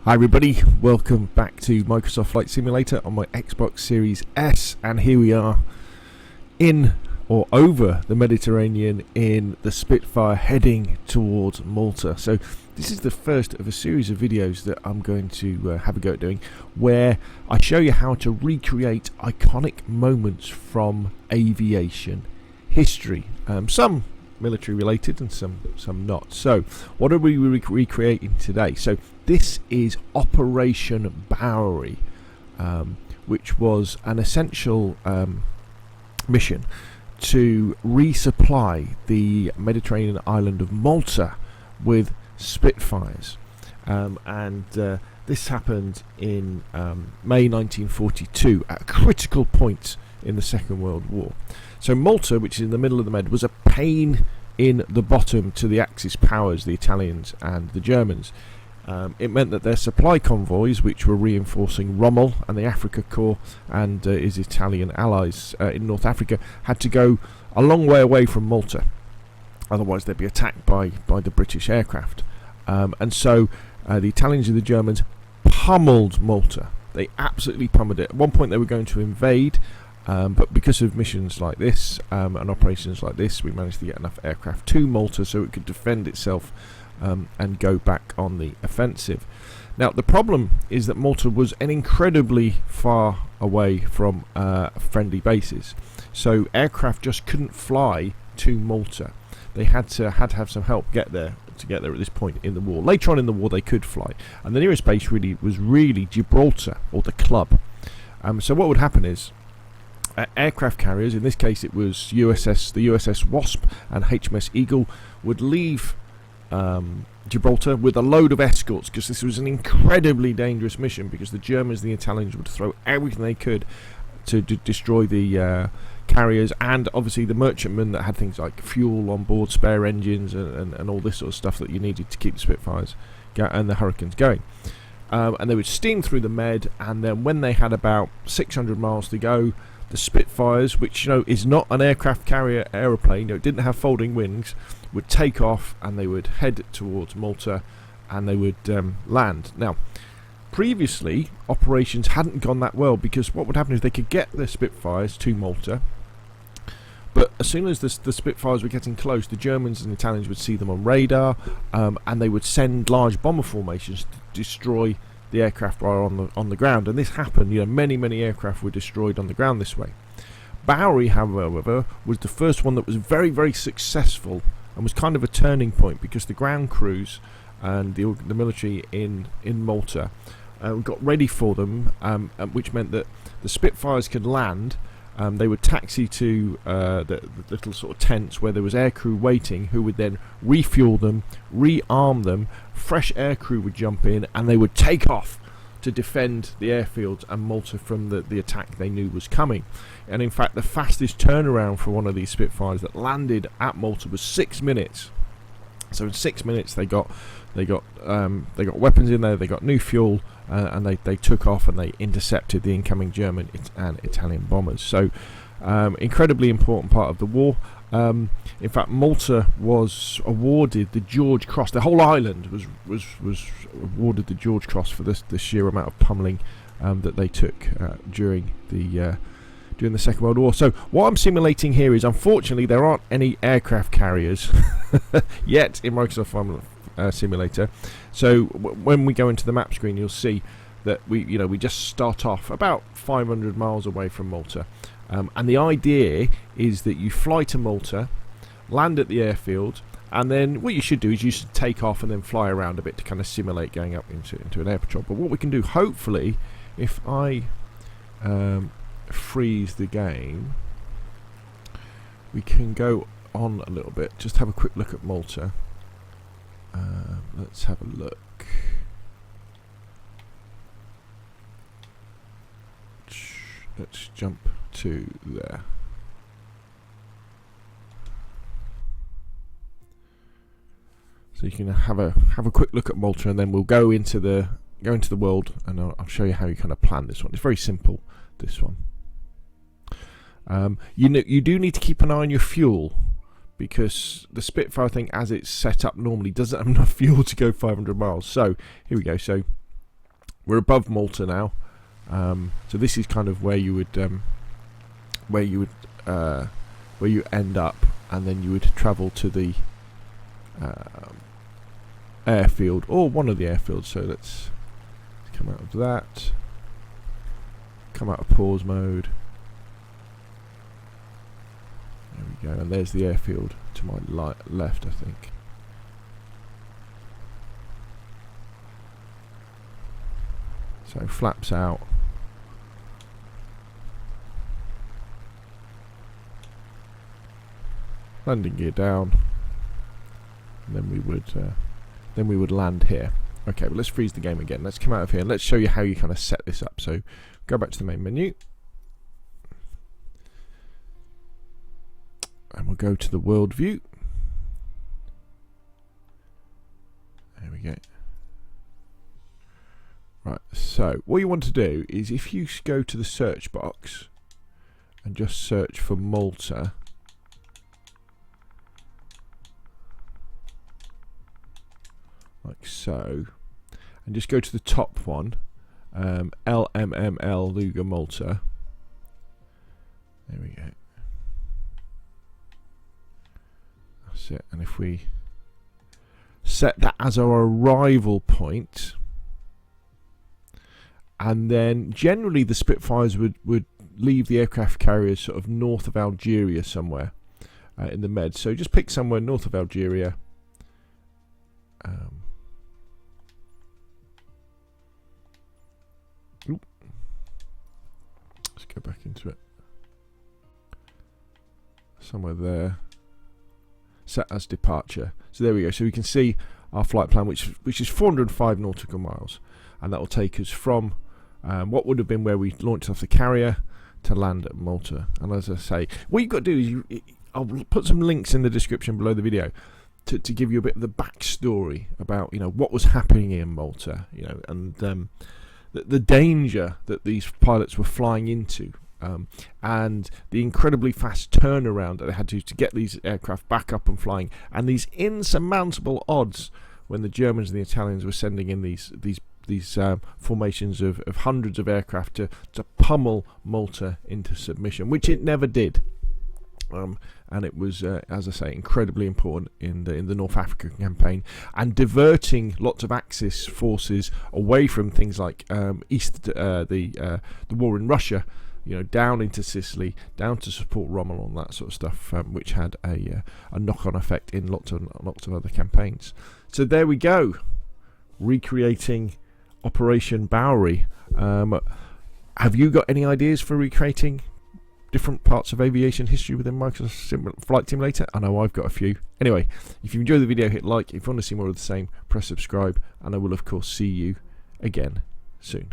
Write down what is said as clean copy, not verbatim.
Hi everybody, welcome back to Microsoft Flight Simulator on my Xbox Series S, and here we are in or over the Mediterranean in the Spitfire heading towards Malta. So this is the first of a series of videos that I'm going to have a go at doing, where I show you how to recreate iconic moments from aviation history, some military related and some not. So what are we recreating today? So this is Operation Bowery, which was an essential mission to resupply the Mediterranean island of Malta with Spitfires, and this happened in May 1942 at a critical point in the Second World War. So Malta, which is in the middle of the Med, was a pain in the bottom to the Axis powers, the Italians and the Germans. It meant that their supply convoys, which were reinforcing Rommel and the Africa Corps and his Italian allies in North Africa, had to go a long way away from Malta. Otherwise they'd be attacked by the British aircraft. And so the Italians and the Germans pummeled Malta. They absolutely pummeled it. At one point they were going to invade, but because of missions like this and operations like this, we managed to get enough aircraft to Malta so it could defend itself and go back on the offensive. Now the problem is that Malta was an incredibly far away from friendly bases, so aircraft just couldn't fly to Malta. They had to have some help to get there at this point in the war. Later on in the war they could fly, and the nearest base was really Gibraltar, or the Club. So what would happen is aircraft carriers, in this case it was the USS Wasp and HMS Eagle, would leave Gibraltar with a load of escorts, because this was an incredibly dangerous mission, because the Germans and the Italians would throw everything they could to destroy the carriers, and obviously the merchantmen that had things like fuel on board, spare engines and all this sort of stuff that you needed to keep the Spitfires and the Hurricanes going. And they would steam through the Med, and then when they had about 600 miles to go, the Spitfires, which is not an aircraft carrier aeroplane, it didn't have folding wings, would take off and they would head towards Malta and they would land. Now, previously operations hadn't gone that well, because what would happen is they could get the Spitfires to Malta, but as soon as the Spitfires were getting close, the Germans and Italians would see them on radar, and they would send large bomber formations to destroy the aircraft while on the ground. And this happened. Many aircraft were destroyed on the ground this way. Bowery, however, was the first one that was very, very successful, and was kind of a turning point, because the ground crews and the military in Malta got ready for them, which meant that the Spitfires could land. They would taxi to the little sort of tents where there was aircrew waiting, who would then refuel them, rearm them. Fresh aircrew would jump in, and they would take off to defend the airfields and Malta from the attack they knew was coming. And in fact, the fastest turnaround for one of these Spitfires that landed at Malta was 6 minutes. So in 6 minutes they got weapons in there, they got new fuel, and they took off and they intercepted the incoming German and Italian bombers. So incredibly important part of the war. In fact, Malta was awarded the George Cross. The whole island was awarded the George Cross for the sheer amount of pummeling that they took during the Second World War. So what I'm simulating here is, unfortunately, there aren't any aircraft carriers yet in Microsoft Flight Simulator. So when we go into the map screen, you'll see that we just start off about 500 miles away from Malta. And the idea is that you fly to Malta, land at the airfield, and then what you should do is you should take off and then fly around a bit to kind of simulate going up into an air patrol. But what we can do, hopefully, if I freeze the game, we can go on a little bit, just have a quick look at Malta. Let's have a look. Let's jump to there. So you can have a quick look at Malta, and then we'll go into the world, and I'll show you how you kind of plan this one. It's very simple, this one. You do need to keep an eye on your fuel, because the Spitfire thing, as it's set up normally, doesn't have enough fuel to go 500 miles. So here we go. So we're above Malta now. So this is kind of where you would where you end up, and then you would travel to the airfield, or one of the airfields. So let's come out of that, come out of pause mode. There we go, and there's the airfield to my left, I think. So flaps out. Landing gear down. And then we would land here. Okay, well, let's freeze the game again. Let's come out of here and let's show you how you kind of set this up. So go back to the main menu. And we'll go to the world view. There we go. Right, so what you want to do is, if you go to the search box and just search for Malta, like so, and just go to the top one, LMML Luga Malta. There we go. That's it. And if we set that as our arrival point, and then generally the Spitfires would leave the aircraft carriers sort of north of Algeria somewhere in the Med. So just pick somewhere north of Algeria. Let's go back into it. Somewhere there. Set as departure. So there we go. So we can see our flight plan, which is 405 nautical miles, and that will take us from what would have been where we launched off the carrier to land at Malta. And as I say, what you've got to do is I'll put some links in the description below the video to give you a bit of the backstory about what was happening in Malta, and the danger that these pilots were flying into, and the incredibly fast turnaround that they had to get these aircraft back up and flying, and these insurmountable odds when the Germans and the Italians were sending in these formations of hundreds of aircraft to pummel Malta into submission, which it never did. And it was, as I say, incredibly important in the North Africa campaign, and diverting lots of Axis forces away from things like the war in Russia, down into Sicily, down to support Rommel and that sort of stuff, which had a knock-on effect in lots of other campaigns. So there we go, recreating Operation Bowery. Have you got any ideas for recreating different parts of aviation history within Microsoft Flight Simulator? I know I've got a few. Anyway, if you enjoy the video, hit like. If you want to see more of the same, press subscribe, and I will of course see you again soon.